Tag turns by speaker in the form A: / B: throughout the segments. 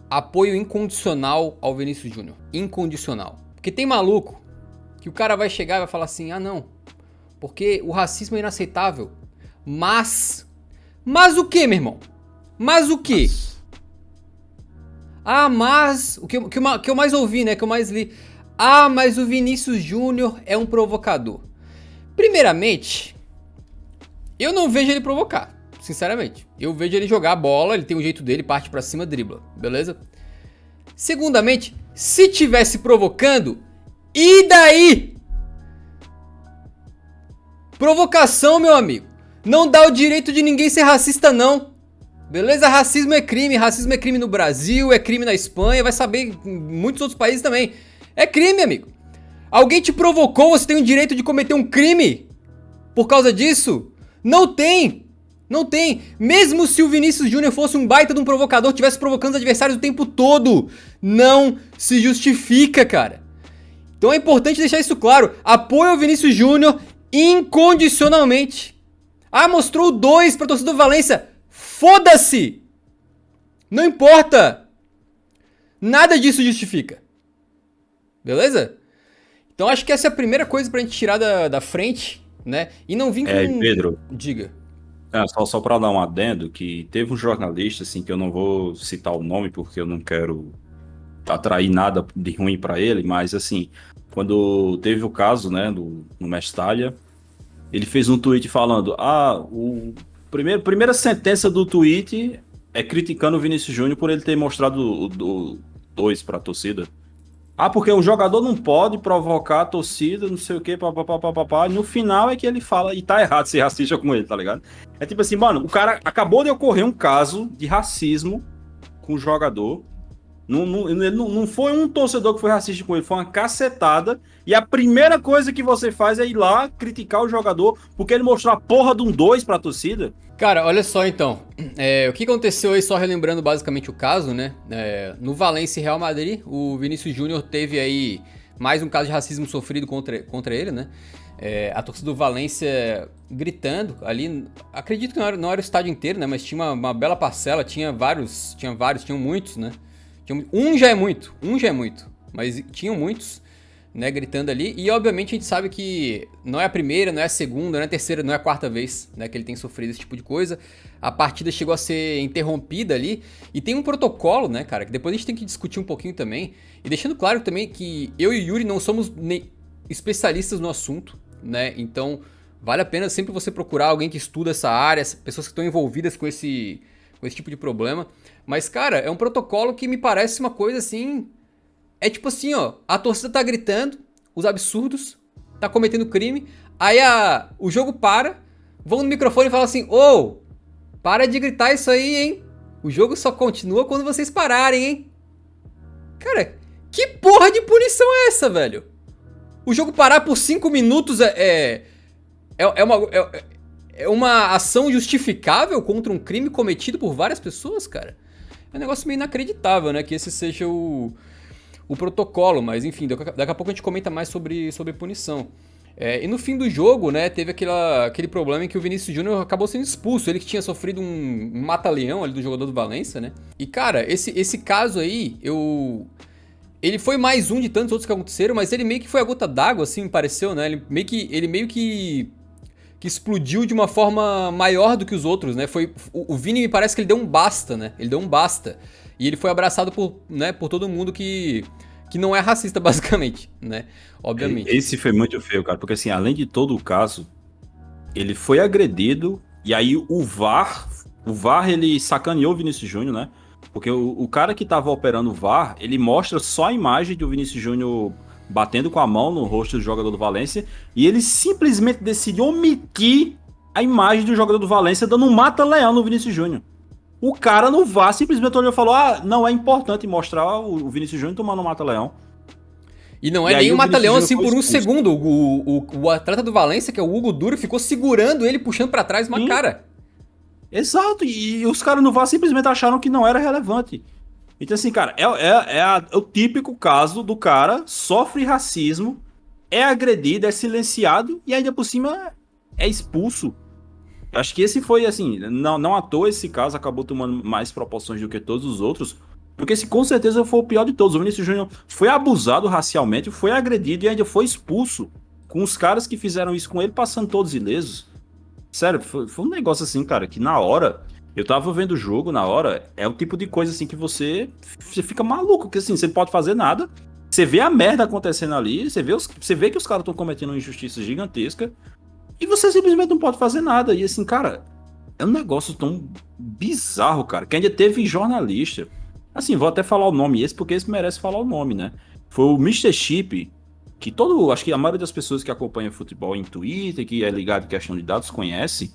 A: apoio incondicional ao Vinícius Júnior. Incondicional. Porque tem maluco que o cara vai chegar e vai falar assim, ah não, porque o racismo é inaceitável. Mas o que, meu irmão? Mas o que? Ah, mas... O que eu mais ouvi, né? Que eu mais li. Ah, mas o Vinícius Júnior é um provocador. Primeiramente, eu não vejo ele provocar. Sinceramente. Eu vejo ele jogar a bola, ele tem um jeito dele, parte pra cima, dribla. Beleza? Segundamente, se tivesse provocando, e daí? Provocação, meu amigo. Não dá o direito de ninguém ser racista, não. Beleza? Racismo é crime no Brasil, é crime na Espanha, vai saber em muitos outros países também. É crime, amigo. Alguém te provocou, você tem o direito de cometer um crime por causa disso? Não tem. Não tem. Mesmo se o Vinícius Júnior fosse um baita de um provocador, tivesse provocando os adversários o tempo todo, não se justifica, cara. Então é importante deixar isso claro. Apoio ao Vinícius Júnior incondicionalmente. Ah, mostrou 2 pra torcida do Valência. Foda-se! Não importa! Nada disso justifica. Beleza? Então acho que essa é a primeira coisa pra gente tirar da frente, né? E não vir com...
B: Pedro,
A: Diga.
B: só para dar um adendo, que teve um jornalista, assim, que eu não vou citar o nome porque eu não quero atrair nada de ruim para ele, mas assim, quando teve o caso, né, no Mestalha, ele fez um tweet falando, primeira sentença do tweet é criticando o Vinícius Júnior por ele ter mostrado o 2 para a torcida. Ah, porque o jogador não pode provocar a torcida, não sei o quê, papapá. No final é que ele fala, e tá errado ser racista com ele, tá ligado? É tipo assim, mano, o cara acabou de ocorrer um caso de racismo com o jogador. Não foi um torcedor que foi racista com ele, foi uma cacetada. E a primeira coisa que você faz é ir lá criticar o jogador porque ele mostrou a porra de um 2 pra torcida.
A: Cara, olha só então. O que aconteceu aí, só relembrando basicamente o caso, né? No Valência e Real Madrid, o Vinícius Júnior teve aí mais um caso de racismo sofrido contra ele, né? A torcida do Valência gritando ali. Acredito que não era o estádio inteiro, né? Mas tinha uma bela parcela, tinham muitos, né? Um já é muito, mas tinham muitos, né, gritando ali. E obviamente a gente sabe que não é a primeira, não é a segunda, não é a terceira, não é a quarta vez, né, que ele tem sofrido esse tipo de coisa. A partida chegou a ser interrompida ali. E tem um protocolo, né, cara, que depois a gente tem que discutir um pouquinho também. E deixando claro também que eu e o Yuri não somos especialistas no assunto, né, então vale a pena sempre você procurar alguém que estuda essa área, pessoas que estão envolvidas com esse tipo de problema. Mas, cara, é um protocolo que me parece uma coisa assim... É tipo assim, ó, a torcida tá gritando os absurdos, tá cometendo crime, aí o jogo para, vão no microfone e falam assim, ô, para de gritar isso aí, hein? O jogo só continua quando vocês pararem, hein? Cara, que porra de punição é essa, velho? O jogo parar por 5 minutos é uma ação justificável contra um crime cometido por várias pessoas, cara? É um negócio meio inacreditável, né? Que esse seja o protocolo, mas enfim, daqui a pouco a gente comenta mais sobre punição. E no fim do jogo, né, teve aquele problema em que o Vinícius Júnior acabou sendo expulso. Ele que tinha sofrido um mata-leão ali do jogador do Valência, né? E cara, esse caso aí, ele foi mais um de tantos outros que aconteceram, mas ele meio que foi a gota d'água, assim, me pareceu, né? Ele meio que explodiu de uma forma maior do que os outros, né? O Vini me parece que ele deu um basta, né? Ele deu um basta. E ele foi abraçado por todo mundo que não é racista, basicamente, né? Obviamente.
B: Esse foi muito feio, cara, porque assim, além de todo o caso, ele foi agredido, e aí o VAR ele sacaneou o Vinícius Júnior, né? Porque o cara que tava operando o VAR, ele mostra só a imagem do Vinícius Júnior batendo com a mão no rosto do jogador do Valência, e ele simplesmente decide omitir a imagem do jogador do Valência dando um mata-leão no Vinícius Júnior. O cara no VAR simplesmente olhou e falou, não é importante mostrar o Vinícius Júnior tomando um mata-leão.
A: E não é nem um mata-leão assim por um segundo. O atleta do Valência, que é o Hugo Duro, ficou segurando ele, puxando pra trás uma cara.
B: Exato, e os caras no VAR simplesmente acharam que não era relevante. Então assim, cara, é o típico caso do cara sofre racismo, é agredido, é silenciado e ainda por cima é expulso. Acho que esse foi assim, não à toa esse caso acabou tomando mais proporções do que todos os outros, Porque esse com certeza foi o pior de todos. O Vinícius Júnior foi abusado racialmente, foi agredido e ainda foi expulso. Com os caras que fizeram isso com ele passando todos ilesos. Sério, foi um negócio assim, cara, que na hora, eu tava vendo o jogo, na hora, é o tipo de coisa assim que você fica maluco, porque assim, você não pode fazer nada, você vê a merda acontecendo ali, você vê que os caras estão cometendo uma injustiça gigantesca, e você simplesmente não pode fazer nada. E assim, cara, é um negócio tão bizarro, cara, que ainda teve jornalista. Assim, vou até falar o nome esse, porque esse merece falar o nome, né? Foi o Mr. Chip, que acho que a maioria das pessoas que acompanham futebol em Twitter, que é ligado em questão de dados, conhece,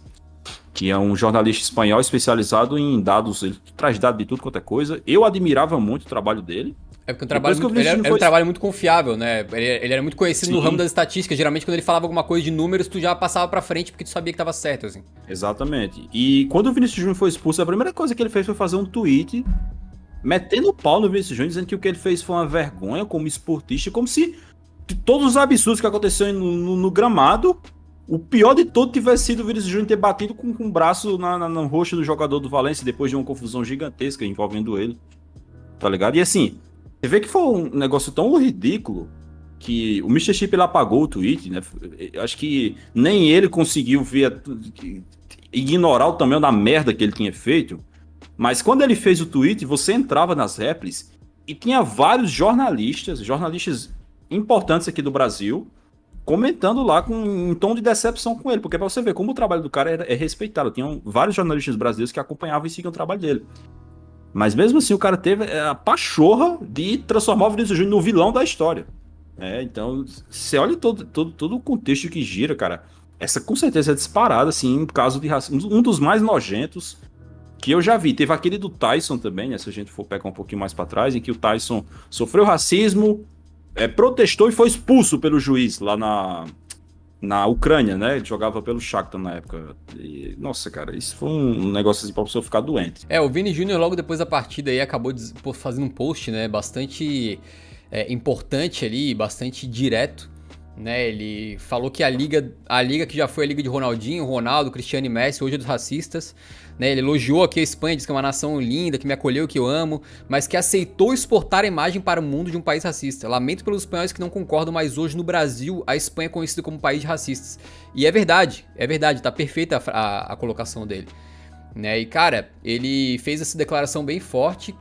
B: que é um jornalista espanhol especializado em dados, ele traz dados de tudo quanto é coisa. Eu admirava muito o trabalho dele.
A: É porque era um trabalho muito confiável, né? Ele era muito conhecido no ramo das estatísticas. Geralmente, quando ele falava alguma coisa de números, tu já passava pra frente porque tu sabia que tava certo, assim.
B: Exatamente. E quando o Vinícius Júnior foi expulso, a primeira coisa que ele fez foi fazer um tweet metendo o pau no Vinícius Júnior, dizendo que o que ele fez foi uma vergonha como esportista, como se de todos os absurdos que aconteceram no gramado, o pior de tudo tivesse sido o Vinícius Júnior ter batido com o braço no rosto do jogador do Valência depois de uma confusão gigantesca envolvendo ele. Tá ligado? E assim, você vê que foi um negócio tão ridículo que o Mr. Chip ele apagou o tweet, né? Eu acho que nem ele conseguiu ignorar o tamanho da merda que ele tinha feito. Mas quando ele fez o tweet, você entrava nas réplicas e tinha vários jornalistas importantes aqui do Brasil, comentando lá em tom de decepção com ele, porque pra você ver como o trabalho do cara é respeitado. Tinham vários jornalistas brasileiros que acompanhavam e seguiam o trabalho dele. Mas mesmo assim o cara teve a pachorra de transformar o Vinícius Júnior no vilão da história. Então, você olha todo o contexto que gira, cara. Essa com certeza é disparada, assim, um caso de racismo, um dos mais nojentos que eu já vi. Teve aquele do Tyson também, né? Se a gente for pegar um pouquinho mais pra trás, em que o Tyson sofreu racismo, protestou e foi expulso pelo juiz lá na Ucrânia, né? Ele jogava pelo Shakhtar na época. E, nossa, cara, isso foi um negócio assim pra pessoa ficar doente.
A: O Vini Júnior logo depois da partida aí acabou fazendo um post, né? Bastante importante ali, bastante direto, né? Ele falou que a liga que já foi a liga de Ronaldinho, Ronaldo, Cristiano e Messi, hoje é dos racistas, né? Ele elogiou aqui a Espanha, disse que é uma nação linda, que me acolheu, que eu amo, mas que aceitou exportar a imagem para o mundo de um país racista. Lamento pelos espanhóis que não concordam, mas hoje no Brasil a Espanha é conhecida como país de racistas. E é verdade, tá perfeita a colocação dele, né? E cara, ele fez essa declaração bem forte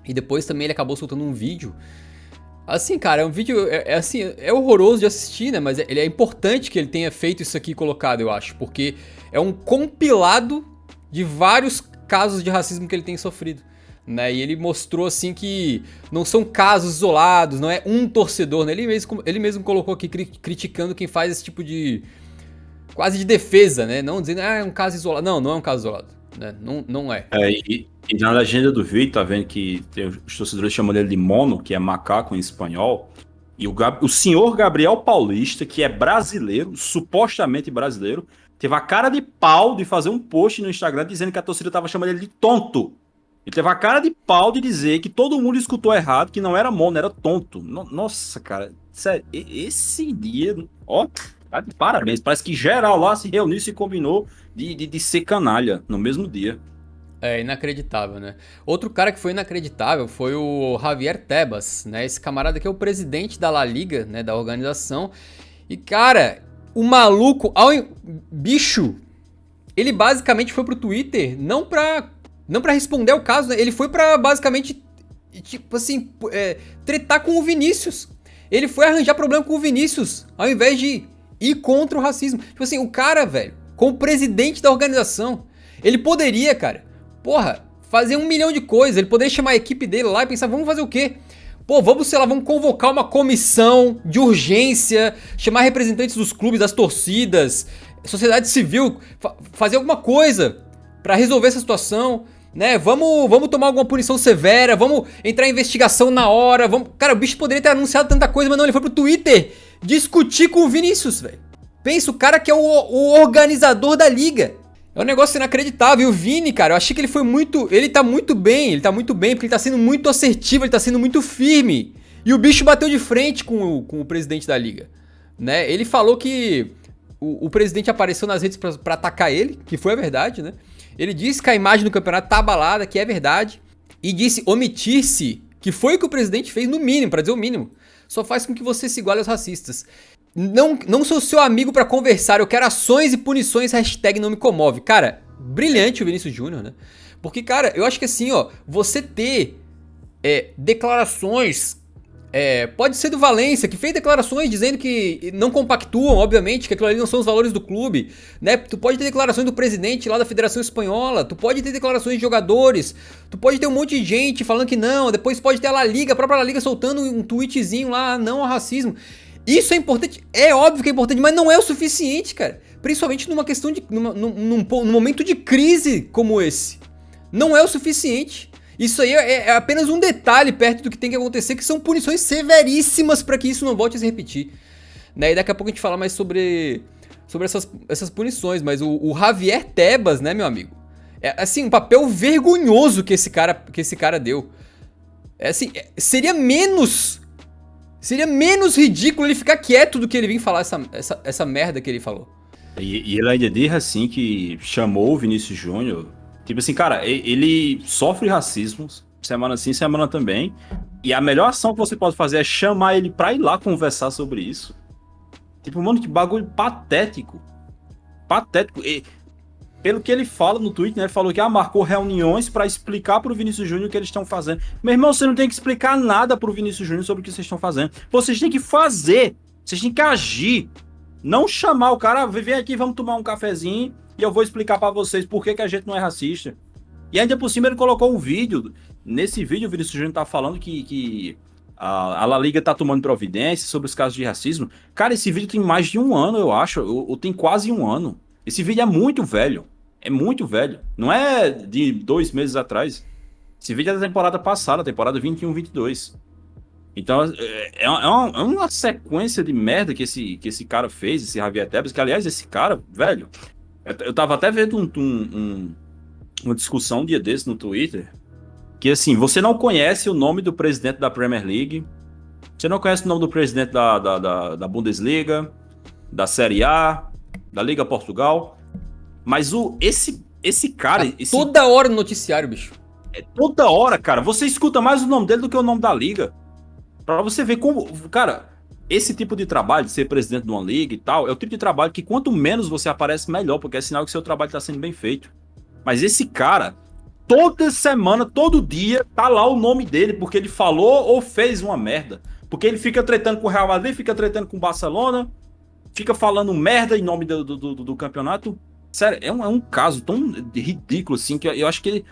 A: e depois também ele acabou soltando um vídeo. Assim, cara, é um vídeo, é horroroso de assistir, né, mas ele é importante que ele tenha feito isso aqui colocado, eu acho, porque é um compilado de vários casos de racismo que ele tem sofrido, né, e ele mostrou, assim, que não são casos isolados, não é um torcedor, né, ele mesmo colocou aqui criticando quem faz esse tipo de, quase de defesa, né, não dizendo, é um caso isolado, não é um caso isolado, né, não é.
B: E na legenda do vídeo, tá vendo que os torcedores chamam ele de mono, que é macaco em espanhol, e o senhor Gabriel Paulista, que é brasileiro, supostamente brasileiro, teve a cara de pau de fazer um post no Instagram dizendo que a torcida tava chamando ele de tonto. Ele teve a cara de pau de dizer que todo mundo escutou errado, que não era mono, era tonto. Nossa, cara, sério, esse dia, ó, tá de parabéns. Parece que geral lá se reuniu e se combinou de ser canalha no mesmo dia.
A: É inacreditável, né? Outro cara que foi inacreditável foi o Javier Tebas, né? Esse camarada aqui é o presidente da La Liga, né? Da organização. E, cara, o maluco, bicho, ele basicamente foi pro Twitter não pra responder ao caso, né? Ele foi pra basicamente, tipo assim, tretar com o Vinícius. Ele foi arranjar problema com o Vinícius, ao invés de ir contra o racismo. Tipo assim, o cara, velho, como presidente da organização, ele poderia, cara, fazer 1 milhão de coisas. Ele poderia chamar a equipe dele lá e pensar, vamos fazer o quê? Vamos convocar uma comissão de urgência, chamar representantes dos clubes, das torcidas, sociedade civil, fazer alguma coisa pra resolver essa situação, né? Vamos tomar alguma punição severa, vamos entrar em investigação na hora, Cara, o bicho poderia ter anunciado tanta coisa, mas não, ele foi pro Twitter discutir com o Vinícius, velho. Pensa, o cara que é o organizador da liga. É um negócio inacreditável. E o Vini, cara, eu achei que ele tá muito bem, porque ele tá sendo muito assertivo, ele tá sendo muito firme. E o bicho bateu de frente com o presidente da liga, né? Ele falou que o presidente apareceu nas redes pra atacar ele, que foi a verdade, né? Ele disse que a imagem do campeonato tá abalada, que é verdade. E disse omitir-se, que foi o que o presidente fez no mínimo, pra dizer o mínimo, só faz com que você se iguale aos racistas. Não sou seu amigo pra conversar, eu quero ações e punições, hashtag não me comove. Cara, brilhante o Vinícius Júnior, né? Porque, cara, eu acho que assim, ó, você ter declarações... pode ser do Valência, que fez declarações dizendo que não compactuam, obviamente, que aquilo ali não são os valores do clube, né? Tu pode ter declarações do presidente lá da Federação Espanhola, tu pode ter declarações de jogadores, tu pode ter um monte de gente falando que não, depois pode ter a La Liga, a própria La Liga soltando um tweetzinho lá, não ao racismo. Isso é importante, é óbvio que é importante, mas não é o suficiente, cara. Principalmente numa questão de... num momento de crise como esse. Não é o suficiente. Isso aí é apenas um detalhe perto do que tem que acontecer, que são punições severíssimas para que isso não volte a se repetir. Né? E daqui a pouco a gente fala mais sobre essas punições, mas o Javier Tebas, né, meu amigo? É assim, um papel vergonhoso que esse cara deu. Seria menos ridículo ele ficar quieto do que ele vir falar essa merda que ele falou.
B: E ele ainda diz assim que chamou o Vinícius Júnior. Tipo assim, cara, ele sofre racismo, semana sim, semana também. E a melhor ação que você pode fazer é chamar ele pra ir lá conversar sobre isso. Tipo, mano, que bagulho patético. Patético. E, pelo que ele fala no Twitter, né? Ele falou que marcou reuniões pra explicar pro Vinícius Júnior o que eles estão fazendo. Meu irmão, você não tem que explicar nada pro Vinícius Júnior sobre o que vocês estão fazendo. Vocês têm que fazer. Vocês têm que agir. Não chamar o cara, vem aqui, vamos tomar um cafezinho e eu vou explicar pra vocês por que a gente não é racista. E ainda por cima ele colocou um vídeo. Nesse vídeo o Vinícius Júnior tá falando que a La Liga tá tomando providência sobre os casos de racismo. Cara, esse vídeo tem mais de um ano, eu acho. Ou tem quase um ano. Esse vídeo é muito velho. É muito velho. Não é de 2 meses atrás. Esse vídeo é da temporada passada, temporada 21-22. Então, é uma sequência de merda que esse cara fez, esse Javier Tebas, que, aliás, esse cara, velho, eu tava até vendo uma discussão um dia desse no Twitter, que, assim, você não conhece o nome do presidente da Premier League, você não conhece o nome do presidente da Bundesliga, da Série A, da Liga Portugal, mas esse cara...
A: Toda hora no noticiário, bicho.
B: Toda hora, cara, você escuta mais o nome dele do que o nome da Liga. Pra você ver como... Cara, esse tipo de trabalho, de ser presidente de uma liga e tal, é o tipo de trabalho que quanto menos você aparece, melhor, porque é sinal que seu trabalho tá sendo bem feito. Mas esse cara, toda semana, todo dia, tá lá o nome dele, porque ele falou ou fez uma merda. Porque ele fica tretando com o Real Madrid, fica tretando com o Barcelona, fica falando merda em nome do campeonato. Sério, é um caso tão ridículo, assim, que eu acho que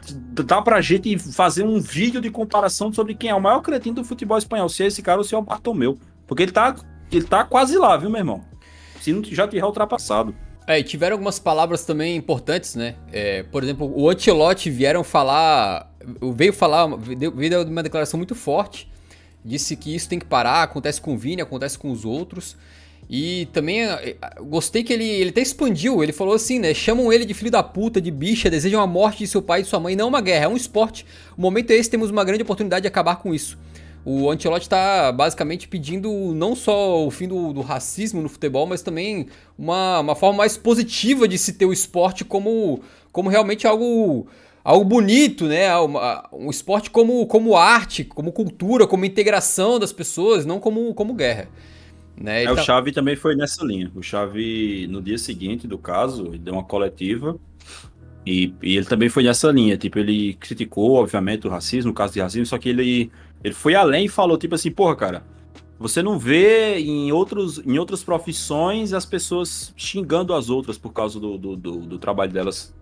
B: dá pra gente fazer um vídeo de comparação sobre quem é o maior cretino do futebol espanhol, se é esse cara ou se é o Bartomeu. Porque ele tá quase lá, viu, meu irmão? Se não já tiver ultrapassado.
A: E tiveram algumas palavras também importantes, né? Por exemplo, o Ancelotti veio uma declaração muito forte, disse que isso tem que parar, acontece com o Vini, acontece com os outros. E também gostei que ele até expandiu, ele falou assim, né? Chamam ele de filho da puta, de bicha, desejam a morte de seu pai e de sua mãe. Não é uma guerra, é um esporte. O momento é esse, temos uma grande oportunidade de acabar com isso. O Ancelotti tá basicamente pedindo não só o fim do racismo no futebol, mas também uma forma mais positiva de se ter o esporte como realmente algo bonito, né? Um esporte como arte, como cultura, como integração das pessoas, não como guerra. Né?
B: O Xavi também foi nessa linha. O Xavi, no dia seguinte do caso, ele deu uma coletiva e ele também foi nessa linha. Tipo, ele criticou, obviamente, o racismo, o caso de racismo, só que ele foi além e falou, tipo assim, porra, cara, você não vê em outras profissões as pessoas xingando as outras por causa do trabalho delas,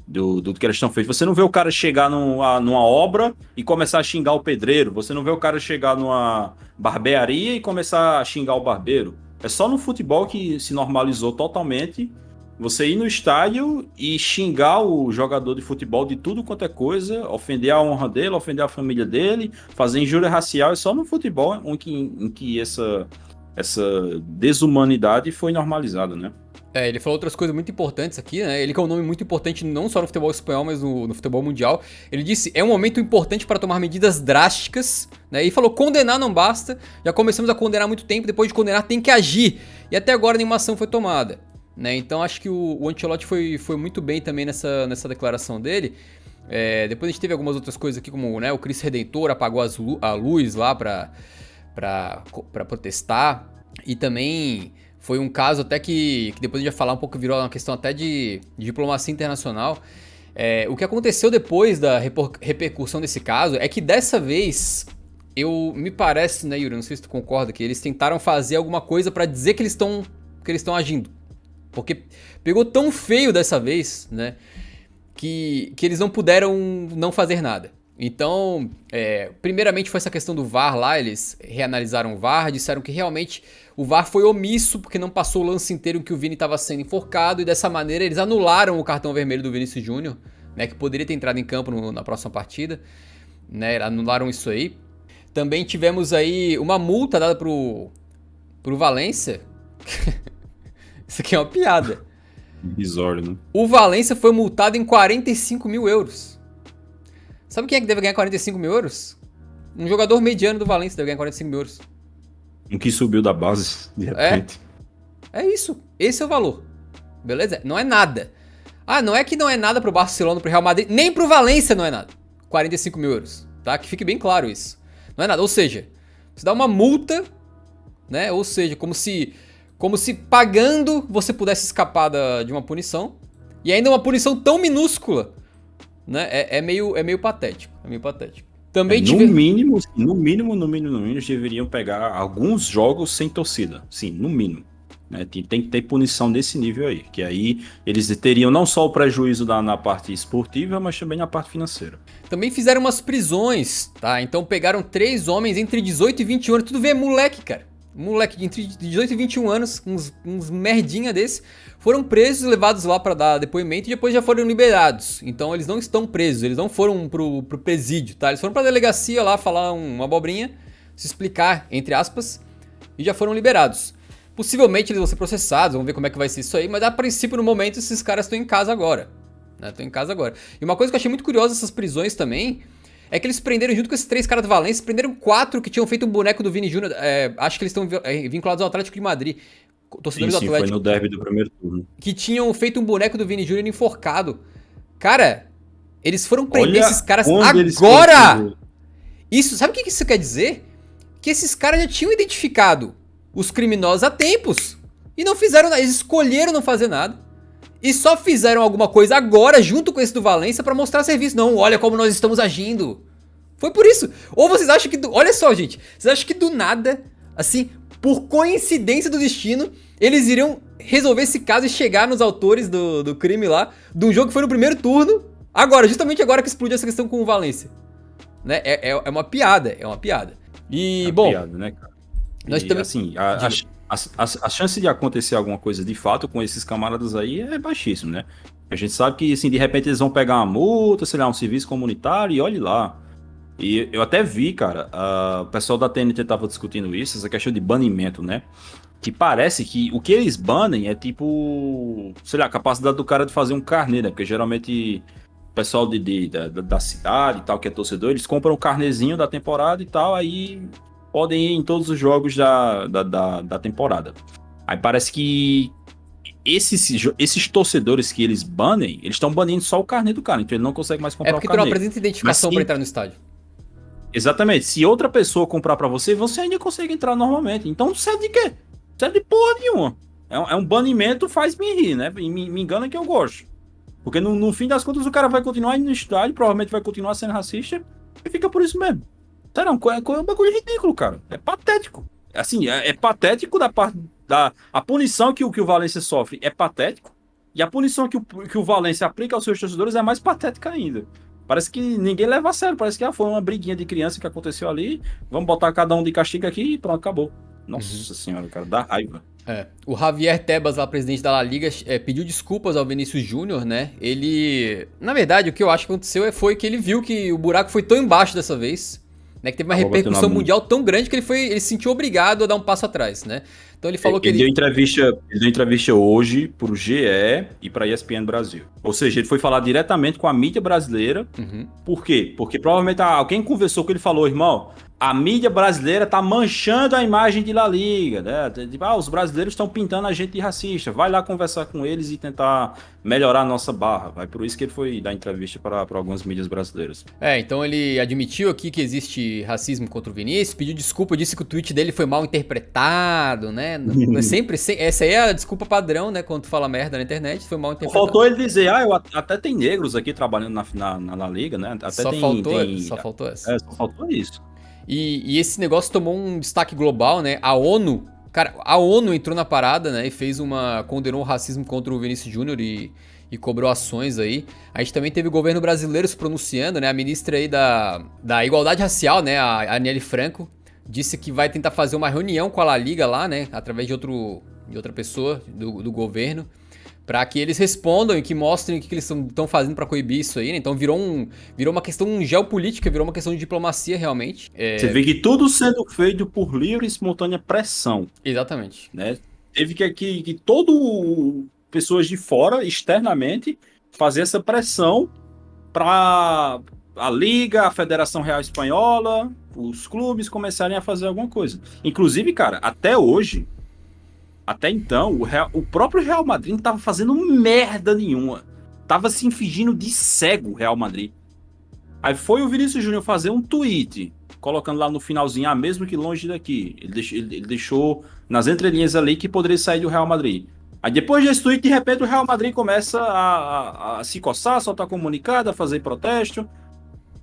B: do que elas estão feitas. Você não vê o cara chegar numa obra e começar a xingar o pedreiro. Você não vê o cara chegar numa barbearia e começar a xingar o barbeiro. É só no futebol que se normalizou totalmente você ir no estádio e xingar o jogador de futebol de tudo quanto é coisa, ofender a honra dele, ofender a família dele, fazer injúria racial. É só no futebol em que essa desumanidade foi normalizada, né?
A: Ele falou outras coisas muito importantes aqui, né? Ele que é um nome muito importante não só no futebol espanhol, mas no futebol mundial. Ele disse, é um momento importante para tomar medidas drásticas, né? E falou, condenar não basta, já começamos a condenar há muito tempo, depois de condenar tem que agir. E até agora nenhuma ação foi tomada, né? Então acho que o Ancelotti foi muito bem também nessa declaração dele. Depois a gente teve algumas outras coisas aqui, como, né, o Cristo Redentor apagou a luz lá pra protestar. E também foi um caso até que depois a gente vai falar um pouco, virou uma questão até de diplomacia internacional. O que aconteceu depois da repercussão desse caso é que dessa vez, me parece, né, Yuri, não sei se tu concorda, que eles tentaram fazer alguma coisa pra dizer que eles estão agindo. Porque pegou tão feio dessa vez, né, que eles não puderam não fazer nada. Então, primeiramente foi essa questão do VAR lá, eles reanalisaram o VAR, disseram que realmente o VAR foi omisso porque não passou o lance inteiro em que o Vini estava sendo enforcado, e dessa maneira eles anularam o cartão vermelho do Vinícius Júnior, né, que poderia ter entrado em campo na próxima partida, né, anularam isso aí. Também tivemos aí uma multa dada pro Valência. Isso aqui é uma piada.
B: Bizarro, né?
A: O Valência foi multado em 45 mil euros. Sabe quem é que deve ganhar 45 mil euros? Um jogador mediano do Valência deve ganhar 45 mil euros.
B: Um que subiu da base, de repente.
A: É isso. Esse é o valor. Beleza? Não é nada. Não é que não é nada pro Barcelona, pro Real Madrid, nem pro Valência não é nada. 45 mil euros, tá? Que fique bem claro isso. Não é nada. Ou seja, você dá uma multa, né? Ou seja, como se pagando você pudesse escapar de uma punição. E ainda uma punição tão minúscula, né? É meio patético. É meio patético. Também
B: no mínimo, eles deveriam pegar alguns jogos sem torcida. Sim, no mínimo. Né? Tem que ter punição desse nível aí. Que aí eles teriam não só o prejuízo na parte esportiva, mas também na parte financeira.
A: Também fizeram umas prisões, tá? Então pegaram 3 homens entre 18 e 21 anos. Tudo vê moleque, cara. Moleque entre 18 e 21 anos, uns merdinha desse, foram presos, levados lá pra dar depoimento e depois já foram liberados. Então eles não estão presos, eles não foram pro presídio, tá? Eles foram pra delegacia lá falar uma abobrinha, se explicar, entre aspas, e já foram liberados. Possivelmente eles vão ser processados, vamos ver como é que vai ser isso aí, mas a princípio, no momento, esses caras estão em casa agora, né? Estão em casa agora. E uma coisa que eu achei muito curiosa dessas prisões também é que eles prenderam, junto com esses 3 caras do Valência, prenderam 4 que tinham feito um boneco do Vini Júnior. Acho que eles estão vinculados ao Atlético de Madrid. Torcedores do Atlético.
B: Foi no derby do primeiro turno.
A: Que tinham feito um boneco do Vini Júnior enforcado. Cara, eles foram prender esses caras agora! Isso, sabe o que isso quer dizer? Que esses caras já tinham identificado os criminosos há tempos. E não fizeram nada. Eles escolheram não fazer nada. E só fizeram alguma coisa agora, junto com esse do Valência, pra mostrar serviço. Não, olha como nós estamos agindo. Foi por isso. Ou vocês acham que... Olha só, gente. Vocês acham que do nada, assim, por coincidência do destino, eles iriam resolver esse caso e chegar nos autores do crime lá, de um jogo que foi no primeiro turno, agora, justamente agora que explodiu essa questão com o Valência. Né? É uma piada, é uma piada. E, bom...
B: piada, né, cara?
A: Nós também...
B: Assim, a chance de acontecer alguma coisa de fato com esses camaradas aí é baixíssimo, né? A gente sabe que, assim, de repente eles vão pegar uma multa, sei lá, um serviço comunitário e olhe lá. E eu até vi, cara, o pessoal da TNT tava discutindo isso, essa questão de banimento, né? Que parece que o que eles banem é tipo, sei lá, a capacidade do cara de fazer um carnê, né? Porque geralmente o pessoal da cidade e tal, que é torcedor, eles compram o carnezinho da temporada e tal, aí podem ir em todos os jogos da temporada. Aí parece que esses torcedores que eles banem, eles estão banindo só o carnê do cara, então ele não consegue mais comprar o carnê.
A: É porque tu não apresenta identificação pra entrar no estádio.
B: Exatamente. Se outra pessoa comprar pra você, você ainda consegue entrar normalmente. Então serve de quê? Serve de porra nenhuma. É um banimento, faz-me rir, né? E me engana que eu gosto. Porque no fim das contas o cara vai continuar indo no estádio, provavelmente vai continuar sendo racista, e fica por isso mesmo. Sério, é um bagulho ridículo, cara. É patético. Assim, é patético da parte a punição que o Valência sofre é patético, e a punição que o Valência aplica aos seus torcedores é mais patética ainda. Parece que ninguém leva a sério, parece que foi uma briguinha de criança que aconteceu ali, vamos botar cada um de castigo aqui e pronto, acabou. Nossa senhora, cara, dá raiva.
A: O Javier Tebas, lá, presidente da La Liga, pediu desculpas ao Vinícius Júnior, né? Ele... Na verdade, o que eu acho que aconteceu foi que ele viu que o buraco foi tão embaixo dessa vez, né? Que teve uma repercussão mundial tão grande que ele se sentiu obrigado a dar um passo atrás, né? Então ele falou que
B: ele deu entrevista hoje pro GE e pra ESPN Brasil. Ou seja, ele foi falar diretamente com a mídia brasileira. Por quê? Porque provavelmente alguém conversou com ele e falou, irmão, a mídia brasileira tá manchando a imagem de La Liga, né? Tipo, os brasileiros estão pintando a gente de racista. Vai lá conversar com eles e tentar melhorar a nossa barra. Vai por isso que ele foi dar entrevista para algumas mídias brasileiras.
A: Então ele admitiu aqui que existe racismo contra o Vinícius, pediu desculpa, disse que o tweet dele foi mal interpretado, né? Essa aí é a desculpa padrão, né? Quando tu fala merda na internet, foi mal interpretado.
B: Faltou ele dizer, até tem negros aqui trabalhando na La Liga, né? Até
A: só faltou essa.
B: Só faltou isso.
A: E esse negócio tomou um destaque global, né? A ONU, cara, a ONU entrou na parada, né? E condenou o racismo contra o Vinícius Júnior e cobrou ações aí. A gente também teve o governo brasileiro se pronunciando, né? A ministra aí da Igualdade Racial, né? A Aniele Franco, disse que vai tentar fazer uma reunião com a La Liga lá, né? Através de outra pessoa do governo, para que eles respondam e que mostrem o que eles estão fazendo para coibir isso aí, né? Então virou uma questão geopolítica, virou uma questão de diplomacia realmente.
B: Você vê que tudo sendo feito por livre e espontânea pressão.
A: Exatamente.
B: Né? Teve que todo pessoas de fora, externamente, fazer essa pressão para a Liga, a Federação Real Espanhola, os clubes começarem a fazer alguma coisa. Inclusive, cara, até hoje, até então, o próprio Real Madrid não estava fazendo merda nenhuma. Tava se fingindo de cego o Real Madrid. Aí foi o Vinícius Júnior fazer um tweet, colocando lá no finalzinho, mesmo que longe daqui. Ele deixou nas entrelinhas ali que poderia sair do Real Madrid. Aí depois desse tweet, de repente, o Real Madrid começa a se coçar, soltar comunicado, a fazer protesto,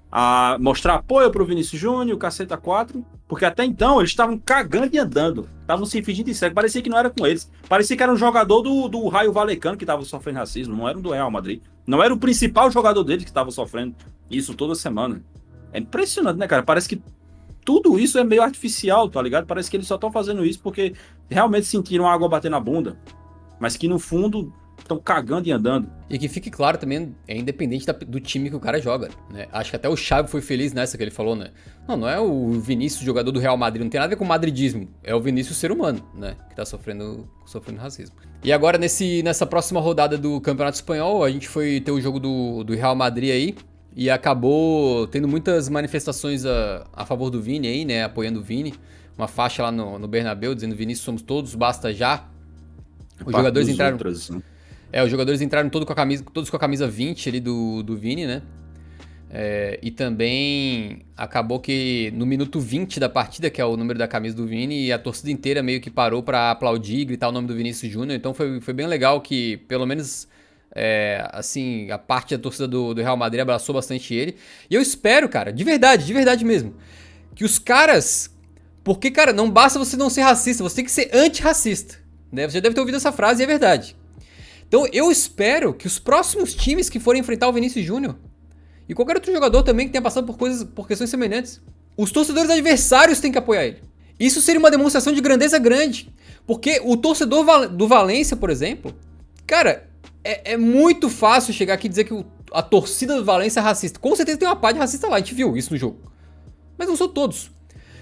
B: a mostrar apoio pro Vinícius Júnior, o caceta 4, porque até então eles estavam cagando e andando, estavam se fingindo de cego, parecia que não era com eles, parecia que era um jogador do Raio Vallecano que estava sofrendo racismo, não era um do Real Madrid, não era o principal jogador deles que estava sofrendo isso toda semana. É impressionante, né, cara? Parece que tudo isso é meio artificial, tá ligado? Parece que eles só estão fazendo isso porque realmente sentiram a água bater na bunda, mas que no fundo estão cagando e andando.
A: E que fique claro também, é independente do time que o cara joga, né? Acho que até o Xavi foi feliz nessa que ele falou, né? Não é o Vinícius, jogador do Real Madrid, não tem nada a ver com madridismo. É o Vinícius, ser humano, né? Que tá sofrendo racismo. E agora, nessa próxima rodada do Campeonato Espanhol, a gente foi ter o jogo do Real Madrid aí, e acabou tendo muitas manifestações a favor do Vini aí, né? Apoiando o Vini. Uma faixa lá no Bernabéu, dizendo Vinícius somos todos, basta já. Os jogadores entraram...
B: Outras, né?
A: Os jogadores entraram todos com a camisa 20 ali do Vini, né? E também acabou que no minuto 20 da partida, que é o número da camisa do Vini, a torcida inteira meio que parou pra aplaudir e gritar o nome do Vinícius Júnior. Então foi bem legal que, pelo menos, assim, a parte da torcida do Real Madrid abraçou bastante ele. E eu espero, cara, de verdade mesmo, que os caras... Porque, cara, não basta você não ser racista, você tem que ser antirracista, né? Você já deve ter ouvido essa frase e é verdade. Então eu espero que os próximos times que forem enfrentar o Vinícius Júnior e qualquer outro jogador também que tenha passado por questões semelhantes, os torcedores adversários têm que apoiar ele. Isso seria uma demonstração de grandeza grande, porque o torcedor do Valência, por exemplo, cara, é muito fácil chegar aqui e dizer que a torcida do Valência é racista. Com certeza tem uma parte de racista lá, a gente viu isso no jogo. Mas não são todos.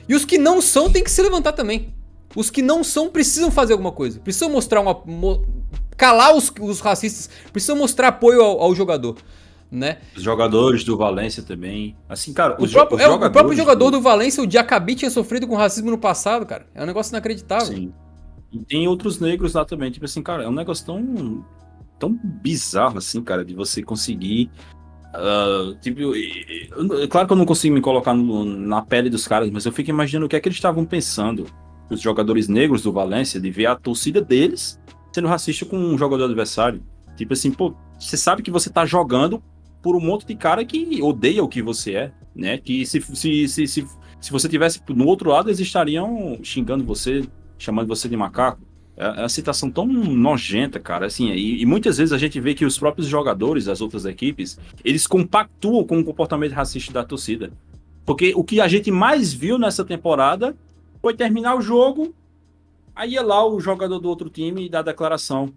A: E os que não são têm que se levantar também. Os que não são precisam fazer alguma coisa, precisam mostrar calar os racistas, precisam mostrar apoio ao jogador, né?
B: Os jogadores do Valência também. Assim, cara,
A: o próprio jogador do Valência, o Diacabi, tinha sofrido com racismo no passado, cara. É um negócio inacreditável.
B: Sim. E tem outros negros lá também. Tipo assim, cara, é um negócio tão bizarro, assim, cara, de você conseguir... claro que eu não consigo me colocar na pele dos caras, mas eu fico imaginando o que é que eles estavam pensando, os jogadores negros do Valência, de ver a torcida deles sendo racista com um jogador adversário. Tipo assim, pô, você sabe que você tá jogando por um monte de cara que odeia o que você é, né? Que se você tivesse no outro lado, eles estariam xingando você, chamando você de macaco. É uma situação tão nojenta, cara, assim, e muitas vezes a gente vê que os próprios jogadores das outras equipes, eles compactuam com o comportamento racista da torcida. Porque o que a gente mais viu nessa temporada foi terminar o jogo, aí ia lá o jogador do outro time e dá a declaração.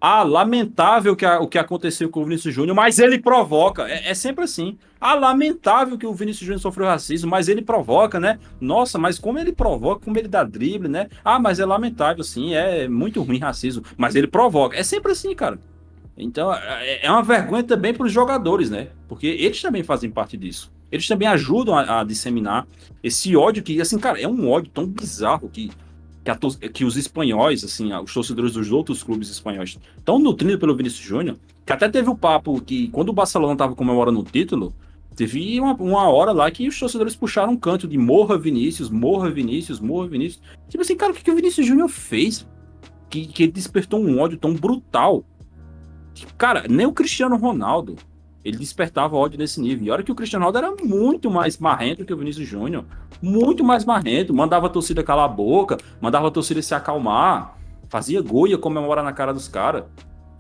B: Lamentável o que aconteceu com o Vinícius Júnior, mas ele provoca. É sempre assim. Lamentável que o Vinícius Júnior sofreu racismo, mas ele provoca, né? Nossa, mas como ele provoca, como ele dá drible, né? Mas é lamentável, sim, é muito ruim racismo, mas ele provoca. É sempre assim, cara. Então, é uma vergonha também para os jogadores, né? Porque eles também fazem parte disso. eles também ajudam a disseminar esse ódio que, assim, cara, é um ódio tão bizarro que os espanhóis, assim, os torcedores dos outros clubes espanhóis estão nutrindo pelo Vinícius Júnior, que até teve o papo que, quando o Barcelona tava comemorando o título, teve uma hora lá que os torcedores puxaram um canto de morra Vinícius, morra Vinícius, morra Vinícius. Tipo assim, cara, o que o Vinícius Júnior fez? Que ele despertou um ódio tão brutal. Cara, nem o Cristiano Ronaldo, ele despertava ódio nesse nível. E olha que o Cristiano Ronaldo era muito mais marrento que o Vinícius Júnior. Muito mais marrento. Mandava a torcida calar a boca, mandava a torcida se acalmar, fazia gol e ia comemorar na cara dos caras.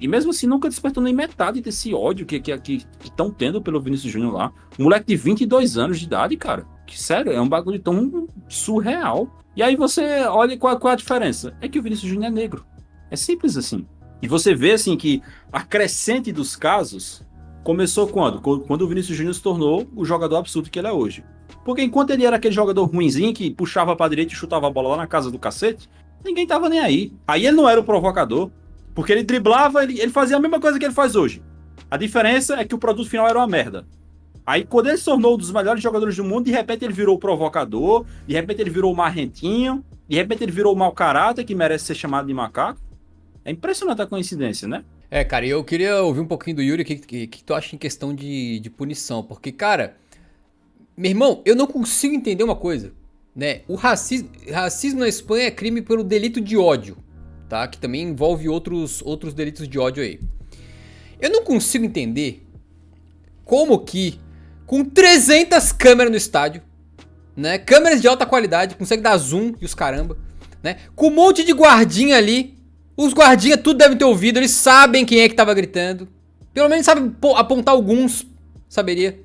B: E mesmo assim nunca despertou nem metade desse ódio que estão tendo pelo Vinícius Júnior lá. Um moleque de 22 anos de idade, cara. Que sério, é um bagulho tão surreal. E aí você olha qual é a diferença. É que o Vinícius Júnior é negro. É simples assim. E você vê assim que a crescente dos casos começou quando? Quando o Vinícius Júnior se tornou o jogador absurdo que ele é hoje. Porque enquanto ele era aquele jogador ruinzinho que puxava pra direita e chutava a bola lá na casa do cacete, ninguém tava nem aí. Aí ele não era o provocador, porque ele driblava, ele fazia a mesma coisa que ele faz hoje. A diferença é que o produto final era uma merda. Aí quando ele se tornou um dos melhores jogadores do mundo, de repente ele virou o provocador, de repente ele virou o marrentinho, de repente ele virou o mau caráter que merece ser chamado de macaco. É impressionante a coincidência, né?
A: Cara, e eu queria ouvir um pouquinho do Yuri, o que tu acha em questão de punição? Porque, cara, meu irmão, eu não consigo entender uma coisa, né? O racismo na Espanha é crime pelo delito de ódio, tá? Que também envolve outros delitos de ódio aí. Eu não consigo entender como que, com 300 câmeras no estádio, né? Câmeras de alta qualidade, consegue dar zoom e os caramba, né? Com um monte de guardinha ali. Os guardinhas tudo devem ter ouvido, eles sabem quem é que tava gritando. Pelo menos sabem apontar alguns, saberia,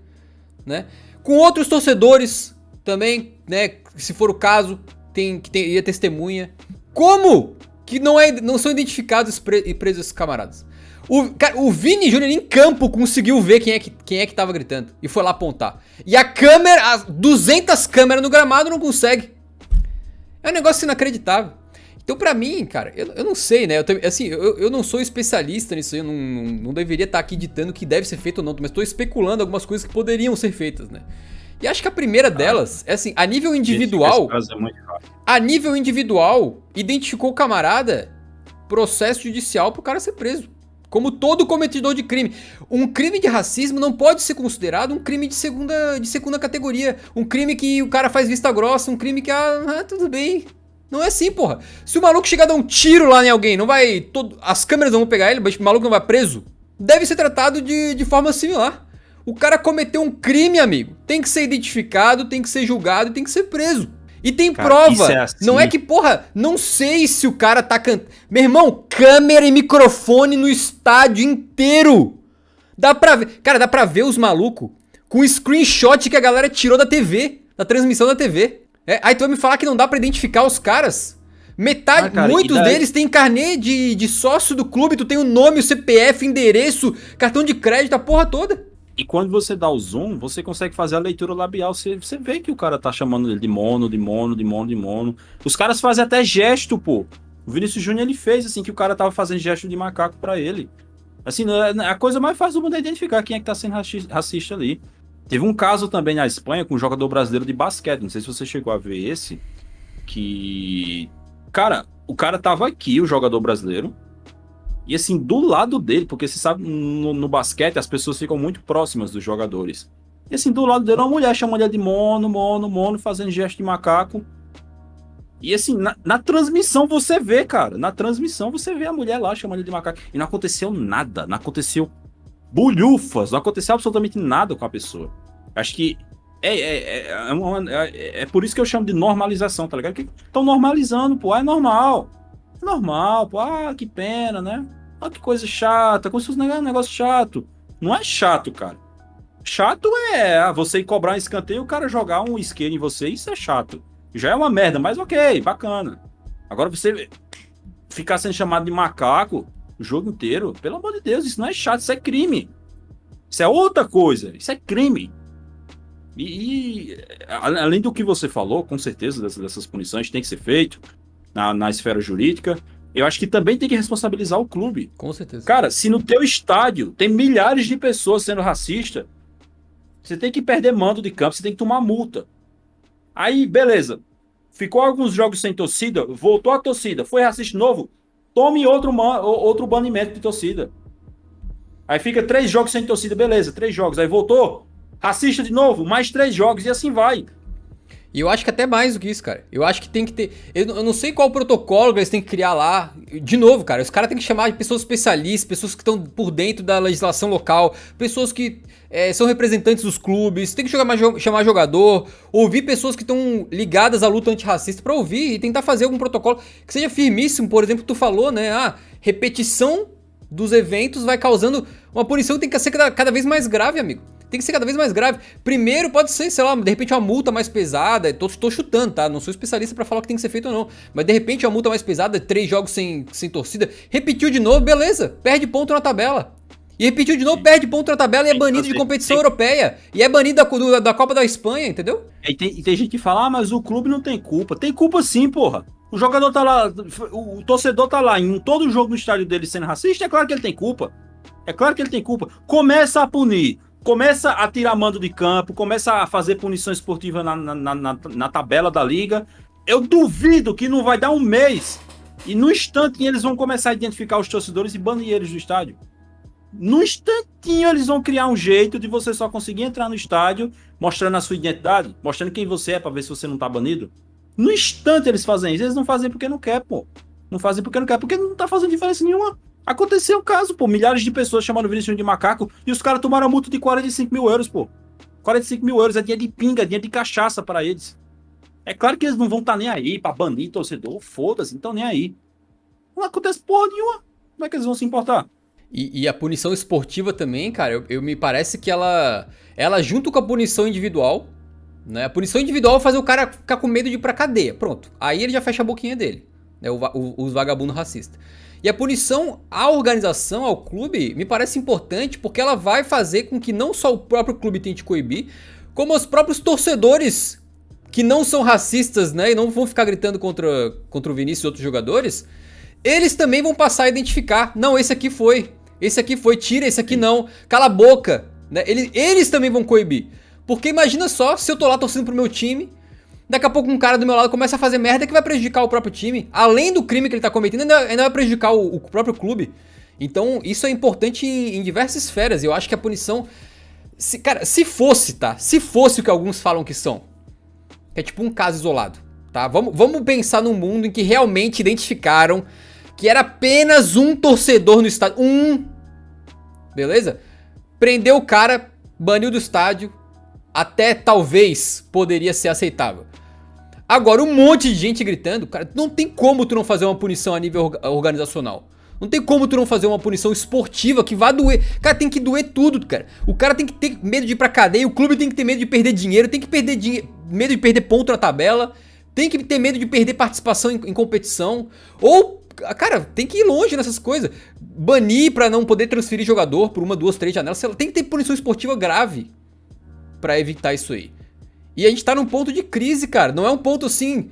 A: né? Com outros torcedores também, né? Se for o caso, teria testemunha. Como que não são identificados e presos esses camaradas? O Vini Júnior em campo conseguiu ver quem é que tava gritando e foi lá apontar. E a câmera, as 200 câmeras no gramado não consegue. É um negócio inacreditável. Então, pra mim, cara, eu não sei, né? Eu não sou especialista nisso aí, eu não deveria estar aqui ditando o que deve ser feito ou não, mas tô especulando algumas coisas que poderiam ser feitas, né? E acho que a primeira delas é assim, a nível individual, identificou o camarada, processo judicial pro cara ser preso. Como todo cometedor de crime. Um crime de racismo não pode ser considerado um crime de segunda categoria. Um crime que o cara faz vista grossa, um crime que, tudo bem. Não é assim, porra. Se o maluco chegar a dar um tiro lá em alguém, não vai. As câmeras não vão pegar ele, mas o maluco não vai preso. Deve ser tratado de forma similar. O cara cometeu um crime, amigo. Tem que ser identificado, tem que ser julgado e tem que ser preso. E tem prova. É assim. Não é que, porra, não sei se o cara tá cantando. Meu irmão, câmera e microfone no estádio inteiro. Dá pra ver. Cara, dá pra ver os malucos com o screenshot que a galera tirou da TV, da transmissão da TV. Aí tu vai me falar que não dá pra identificar os caras? Metade, cara, muitos deles têm carnê de sócio do clube, tu tem o nome, o CPF, endereço, cartão de crédito, a porra toda.
B: E quando você dá o zoom, você consegue fazer a leitura labial, você vê que o cara tá chamando ele de mono. Os caras fazem até gesto, pô. O Vinícius Júnior, ele fez, assim, que o cara tava fazendo gesto de macaco pra ele. Assim, a coisa mais fácil do mundo é identificar quem é que tá sendo racista ali. Teve um caso também na Espanha com um jogador brasileiro de basquete, não sei se você chegou a ver esse, que... Cara, o cara tava aqui, o jogador brasileiro, e assim, do lado dele, porque você sabe, no basquete as pessoas ficam muito próximas dos jogadores. E assim, do lado dele, uma mulher chamando ele de mono, fazendo gesto de macaco. E assim, na transmissão você vê, cara, na transmissão você vê a mulher lá chamando ele de macaco. E não aconteceu nada, não aconteceu bulhufas, não aconteceu absolutamente nada com a pessoa. Acho que é por isso que eu chamo de normalização, tá ligado? Que estão normalizando, pô, é normal. É normal, pô, que pena, né? Que coisa chata, como se fosse um negócio chato. Não é chato, cara. Chato é você ir cobrar um escanteio e o cara jogar um isqueiro em você, isso é chato. Já é uma merda, mas ok, bacana. Agora você ficar sendo chamado de macaco o jogo inteiro, pelo amor de Deus, isso não é chato, isso é crime. Isso é outra coisa, isso é crime. E além do que você falou, com certeza, dessas punições tem que ser feito na esfera jurídica, eu acho que também tem que responsabilizar o clube.
A: Com certeza.
B: Cara, se no teu estádio tem milhares de pessoas sendo racista, Você tem que perder mando de campo, você tem que tomar multa. Aí, beleza. Ficou alguns jogos sem torcida, voltou a torcida, foi racista de novo, tome outro banimento de torcida. Aí fica 3 jogos sem torcida, beleza, 3 jogos. Aí voltou, racista de novo, mais 3 jogos e assim vai.
A: E eu acho que até mais do que isso, cara. Eu acho que tem que ter. Eu não sei qual protocolo que eles têm que criar lá. De novo, cara, os caras têm que chamar de pessoas especialistas, pessoas que estão por dentro da legislação local, pessoas que são representantes dos clubes, tem que chamar jogador, ouvir pessoas que estão ligadas à luta antirracista pra ouvir e tentar fazer algum protocolo que seja firmíssimo. Por exemplo, tu falou, né? Repetição dos eventos vai causando uma punição que tem que ser cada vez mais grave, amigo. Tem que ser cada vez mais grave. Primeiro pode ser, sei lá, de repente uma multa mais pesada. Tô chutando, tá? Não sou especialista pra falar o que tem que ser feito ou não. Mas de repente uma multa mais pesada, 3 jogos sem torcida. Repetiu de novo, beleza. Perde ponto na tabela. E repetiu de novo, perde ponto na tabela e é banido de competição europeia. E é banido da Copa da Espanha, entendeu?
B: E tem gente que fala, mas o clube não tem culpa. Tem culpa sim, porra. O jogador tá lá, o torcedor tá lá em todo jogo no estádio dele sendo racista, é claro que ele tem culpa. É claro que ele tem culpa. Começa a punir. Começa a tirar mando de campo, começa a fazer punição esportiva na tabela da liga. Eu duvido que não vai dar um mês e no instantinho eles vão começar a identificar os torcedores e banir eles do estádio. No instantinho eles vão criar um jeito de você só conseguir entrar no estádio mostrando a sua identidade, mostrando quem você é pra ver se você não tá banido. No instante eles fazem isso. Eles não fazem porque não quer, pô. Não fazem porque não quer, porque não tá fazendo diferença nenhuma. Aconteceu o caso, pô. Milhares de pessoas chamaram o Vinícius de macaco e os caras tomaram a multa de 45 mil euros, pô. 45 mil euros é dinheiro de pinga, dinheiro de cachaça para eles. É claro que eles não vão estar nem aí pra banir torcedor, foda-se, então nem aí. Não acontece porra nenhuma. Como é que eles vão se importar?
A: E a punição esportiva também, cara, eu me parece que ela junto com a punição individual, né? A punição individual é fazer o cara ficar com medo de ir pra cadeia, pronto. Aí ele já fecha a boquinha dele, né? Os vagabundos racistas. E a punição à organização, ao clube, me parece importante porque ela vai fazer com que não só o próprio clube tente coibir, como os próprios torcedores que não são racistas, né? E não vão ficar gritando contra o Vinícius e outros jogadores, eles também vão passar a identificar. Não, esse aqui foi, tira esse aqui não, cala a boca, né? Eles também vão coibir. Porque imagina só, se eu tô lá torcendo pro meu time, daqui a pouco um cara do meu lado começa a fazer merda que vai prejudicar o próprio time. Além do crime que ele tá cometendo, ainda vai prejudicar o próprio clube. Então isso é importante em diversas esferas. Eu acho que a punição... Cara, se fosse o que alguns falam que são, que é tipo um caso isolado, tá? Vamos pensar num mundo em que realmente identificaram que era apenas um torcedor no estádio. Beleza? Prendeu o cara, baniu do estádio. Até talvez poderia ser aceitável. Agora, um monte de gente gritando, cara, não tem como tu não fazer uma punição a nível organizacional. Não tem como tu não fazer uma punição esportiva que vá doer. Cara, tem que doer tudo, cara. O cara tem que ter medo de ir pra cadeia, o clube tem que ter medo de perder dinheiro, tem que medo de perder ponto na tabela, tem que ter medo de perder participação em competição. Ou, cara, tem que ir longe nessas coisas. Banir pra não poder transferir jogador por 1, 2, 3 janelas. Tem que ter punição esportiva grave pra evitar isso aí. E a gente tá num ponto de crise, cara. Não é um ponto assim,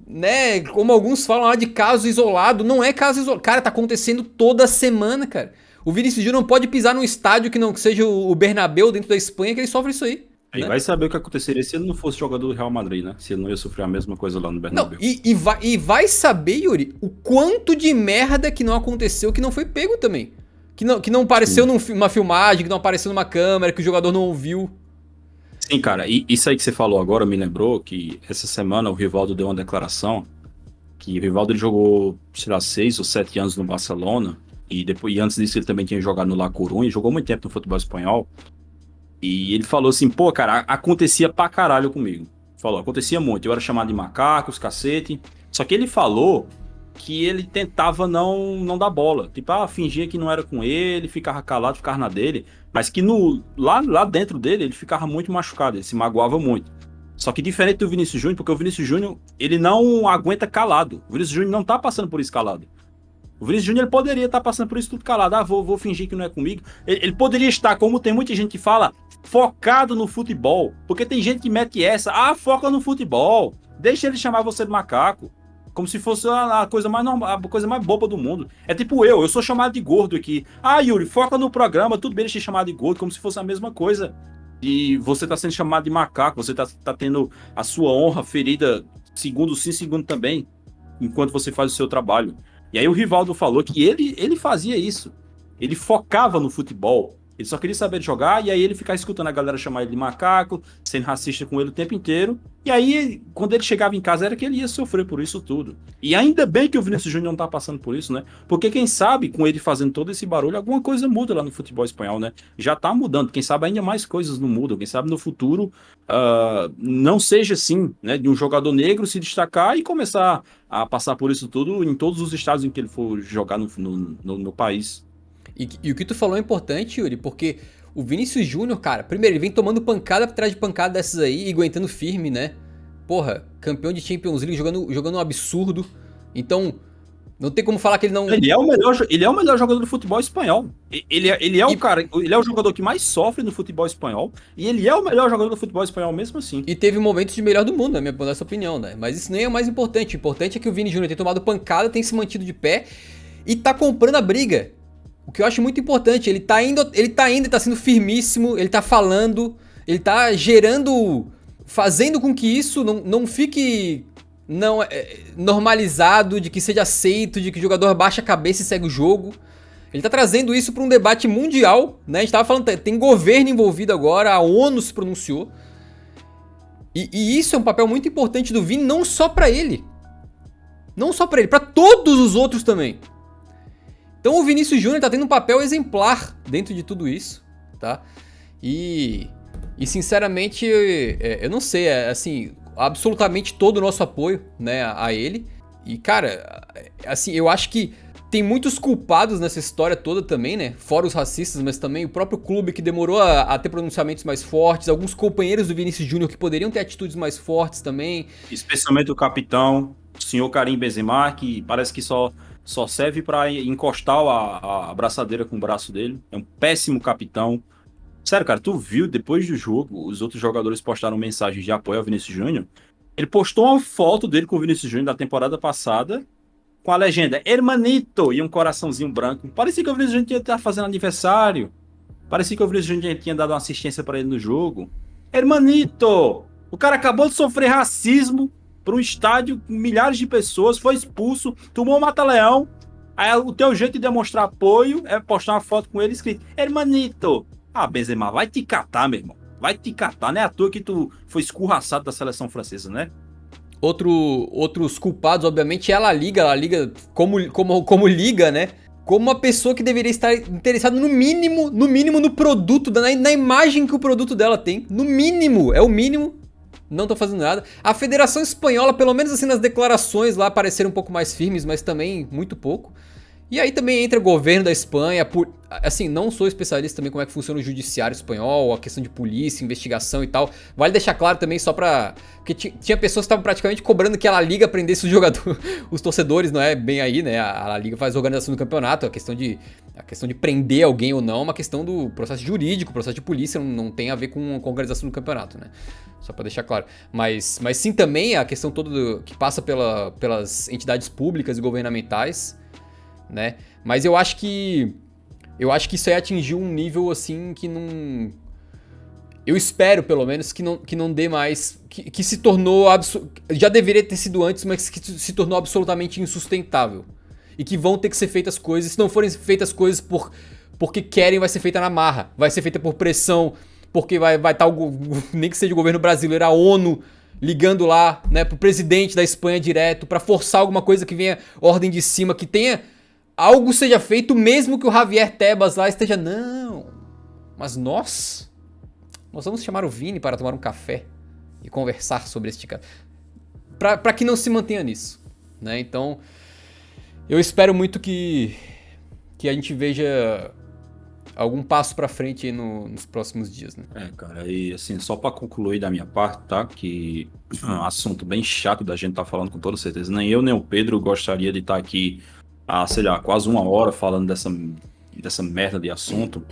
A: né, como alguns falam lá de caso isolado. Não é caso isolado. Cara, tá acontecendo toda semana, cara. O Vinícius Júnior não pode pisar num estádio que não seja o Bernabéu dentro da Espanha que ele sofre isso aí.
B: Aí vai saber o que aconteceria se ele não fosse jogador do Real Madrid, né? Se ele não ia sofrer a mesma coisa lá no Bernabéu.
A: Não, e vai saber, Yuri, o quanto de merda que não aconteceu, que não foi pego também. Que não apareceu numa filmagem, que não apareceu numa câmera, que o jogador não ouviu.
B: Sim, cara, e isso aí que você falou agora me lembrou que essa semana o Rivaldo deu uma declaração que o Rivaldo ele jogou, sei lá, 6 ou 7 anos no Barcelona e antes disso ele também tinha jogado no La Coruña, jogou muito tempo no futebol espanhol e ele falou assim, pô, cara, acontecia pra caralho comigo. Falou, acontecia muito, eu era chamado de macacos, cacete, só que ele falou que ele tentava não dar bola. Tipo, fingia que não era com ele, ficava calado, ficava na dele. Mas que lá dentro dele, ele ficava muito machucado, ele se magoava muito. Só que diferente do Vinícius Júnior, porque o Vinícius Júnior, ele não aguenta calado. O Vinícius Júnior não tá passando por isso calado. O Vinícius Júnior, ele poderia estar passando por isso tudo calado. Vou fingir que não é comigo. Ele poderia estar, como tem muita gente que fala, focado no futebol. Porque tem gente que mete essa, foca no futebol. Deixa ele chamar você de macaco. Como se fosse a coisa mais normal, a coisa mais boba do mundo. É tipo eu sou chamado de gordo aqui. Yuri, foca no programa, tudo bem deixar chamado de gordo, como se fosse a mesma coisa. e você tá sendo chamado de macaco, você tá tendo a sua honra ferida segundo sim, segundo também, enquanto você faz o seu trabalho. E aí o Rivaldo falou que ele fazia isso. Ele focava no futebol. Ele só queria saber de jogar, e aí ele ficava escutando a galera chamar ele de macaco, sendo racista com ele o tempo inteiro. E aí, quando ele chegava em casa, era que ele ia sofrer por isso tudo. E ainda bem que o Vinícius Júnior não tá passando por isso, né? Porque quem sabe, com ele fazendo todo esse barulho, alguma coisa muda lá no futebol espanhol, né? Já tá mudando. Quem sabe ainda mais coisas não mudam. Quem sabe no futuro não seja assim, né? De um jogador negro se destacar e começar a passar por isso tudo em todos os estados em que ele for jogar no país.
A: E o que tu falou é importante, Yuri, porque o Vinícius Júnior, cara, primeiro, ele vem tomando pancada atrás de pancada dessas aí e aguentando firme, né? Porra, campeão de Champions League jogando um absurdo. Então, não tem como falar que ele não.
B: Ele é o melhor jogador do futebol espanhol. Ele é o cara, ele é o jogador que mais sofre no futebol espanhol e ele é o melhor jogador do futebol espanhol mesmo assim.
A: E teve momentos de melhor do mundo, na minha modesta opinião, né? Mas isso nem é o mais importante. O importante é que o Vini Júnior tem tomado pancada, tem se mantido de pé e tá comprando a briga. O que eu acho muito importante, ele tá indo e tá sendo firmíssimo, ele tá falando, ele tá gerando, fazendo com que isso não fique normalizado, de que seja aceito, de que o jogador baixa a cabeça e segue o jogo. Ele tá trazendo isso para um debate mundial, né? A gente tava falando, tem governo envolvido agora, a ONU se pronunciou. E isso é um papel muito importante do Vini, não só pra ele. Não só pra ele, pra todos os outros também. Então o Vinícius Júnior tá tendo um papel exemplar dentro de tudo isso, tá? E sinceramente, eu não sei, assim, absolutamente todo o nosso apoio, né, a ele. E cara, assim, eu acho que tem muitos culpados nessa história toda também, né? Fora os racistas, mas também o próprio clube que demorou a ter pronunciamentos mais fortes, alguns companheiros do Vinícius Júnior que poderiam ter atitudes mais fortes também.
B: Especialmente o capitão, o senhor Karim Benzema, que parece que só serve para encostar a abraçadeira com o braço dele. É um péssimo capitão. Sério, cara, tu viu, depois do jogo, os outros jogadores postaram mensagens de apoio ao Vinícius Júnior. Ele postou uma foto dele com o Vinícius Júnior da temporada passada, com a legenda Hermanito e um coraçãozinho branco. Parecia que o Vinícius Júnior estar fazendo aniversário. Parecia que o Vinícius Júnior tinha dado uma assistência para ele no jogo. Hermanito! O cara acabou de sofrer racismo para um estádio com milhares de pessoas, foi expulso, tomou um mata-leão. Aí o teu jeito de demonstrar apoio é postar uma foto com ele escrito Hermanito. Ah, Benzema, vai te catar, meu irmão. Vai te catar. Não é à toa que tu foi escorraçado da seleção francesa, né?
A: Outros culpados, obviamente, é a La Liga como liga, né? Como uma pessoa que deveria estar interessada no mínimo no produto, na imagem que o produto dela tem. No mínimo, é o mínimo. Não tô fazendo nada. A Federação Espanhola, pelo menos assim nas declarações lá, pareceram um pouco mais firmes, mas também muito pouco. E aí também entra o governo da Espanha, assim, não sou especialista também como é que funciona o judiciário espanhol, a questão de polícia, investigação e tal. Vale deixar claro também só pra... Porque tinha pessoas que estavam praticamente cobrando que a La Liga prendesse os jogadores, os torcedores, não é bem aí, né? A La Liga faz a organização do campeonato, a questão de prender alguém ou não é uma questão do processo jurídico, processo de polícia, não tem a ver com a organização do campeonato, né? Só pra deixar claro. Mas sim também a questão toda que passa pelas entidades públicas e governamentais, né? Mas eu acho que isso aí atingiu um nível assim que não... Eu espero, pelo menos, que não dê mais... Que se tornou... Já deveria ter sido antes, mas que se tornou absolutamente insustentável. E que vão ter que ser feitas coisas. Se não forem feitas coisas porque querem, vai ser feita na marra. Vai ser feita por pressão, porque vai estar nem que seja o governo brasileiro, a ONU ligando lá, né, pro presidente da Espanha direto, pra forçar alguma coisa que venha ordem de cima, que tenha... Algo seja feito, mesmo que o Javier Tebas lá esteja... Não, mas nós vamos chamar o Vini para tomar um café e conversar sobre este caso. Pra que não se mantenha nisso, né? Então, eu espero muito que a gente veja algum passo pra frente aí nos próximos dias, né?
B: Cara, e assim, só pra concluir da minha parte, tá? Que é um assunto bem chato da gente tá falando com toda certeza. Nem eu, nem o Pedro gostaria de estar aqui há, sei lá, quase uma hora falando dessa merda de assunto.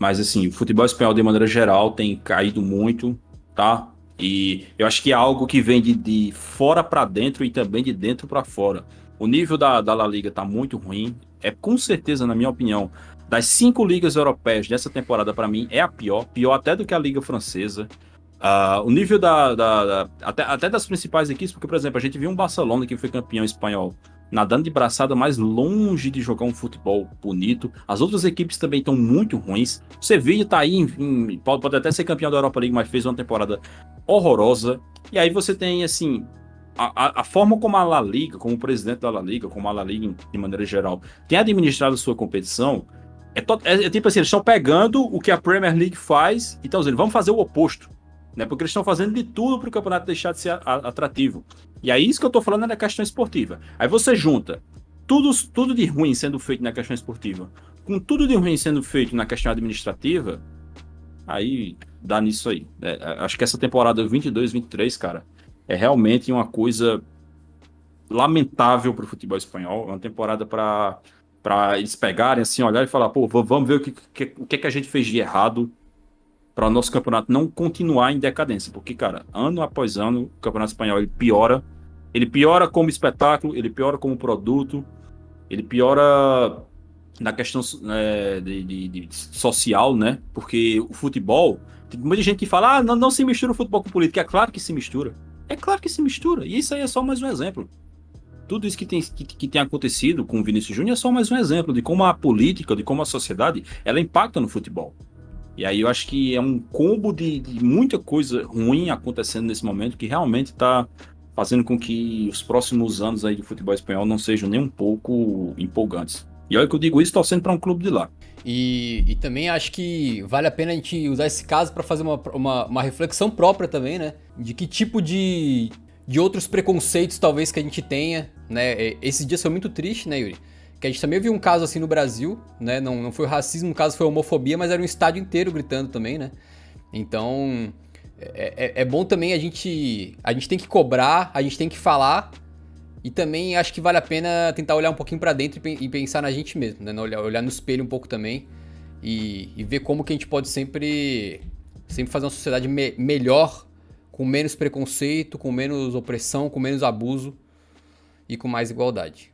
B: Mas assim, o futebol espanhol de maneira geral tem caído muito, tá? E eu acho que é algo que vem de fora para dentro e também de dentro para fora. O nível da La Liga tá muito ruim. É com certeza, na minha opinião, Das 5 ligas europeias dessa temporada, para mim, é a pior. Pior até do que a Liga Francesa. O nível até das principais equipes, porque, por exemplo, a gente viu um Barcelona que foi campeão espanhol nadando de braçada mais longe de jogar um futebol bonito. As outras equipes também estão muito ruins. O Sevilla tá aí, pode até ser campeão da Europa League, mas fez uma temporada horrorosa. E aí você tem, assim, a forma como a La Liga, como o presidente da La Liga, como a La Liga de maneira geral, tem administrado a sua competição, é tipo assim, eles estão pegando o que a Premier League faz e estão dizendo, vamos fazer o oposto. Né? Porque eles estão fazendo de tudo para o campeonato deixar de ser atrativo. E aí isso que eu estou falando é da questão esportiva. Aí você junta tudo de ruim sendo feito na questão esportiva com tudo de ruim sendo feito na questão administrativa, aí dá nisso aí. Acho que essa temporada 22-23, cara, é realmente uma coisa lamentável para o futebol espanhol. É uma temporada para eles pegarem, assim, olhar e falar, pô, vamos ver o que a gente fez de errado para o nosso campeonato não continuar em decadência. Porque, cara, ano após ano, o campeonato espanhol ele piora. Ele piora como espetáculo, ele piora como produto, ele piora na questão de social, né? Porque o futebol, tem muita gente que fala, não se mistura o futebol com política. É claro que se mistura. É claro que se mistura. E isso aí é só mais um exemplo. Tudo isso que tem acontecido com o Vinícius Júnior é só mais um exemplo de como a política, de como a sociedade, ela impacta no futebol. E aí eu acho que é um combo de muita coisa ruim acontecendo nesse momento que realmente está fazendo com que os próximos anos aí de futebol espanhol não sejam nem um pouco empolgantes. E olha que eu digo isso torcendo para um clube de lá.
A: E também acho que vale a pena a gente usar esse caso para fazer uma reflexão própria também, né? De que tipo de outros preconceitos talvez que a gente tenha, né? Esses dias foi muito triste, né, Yuri? Que a gente também viu um caso assim no Brasil, né? Não foi o racismo, o caso foi a homofobia, mas era um estádio inteiro gritando também, né? Então, é bom também a gente tem que cobrar, a gente tem que falar, e também acho que vale a pena tentar olhar um pouquinho pra dentro e pensar na gente mesmo, né? Olhar no espelho um pouco também e ver como que a gente pode sempre fazer uma sociedade melhor, com menos preconceito, com menos opressão, com menos abuso e com mais igualdade.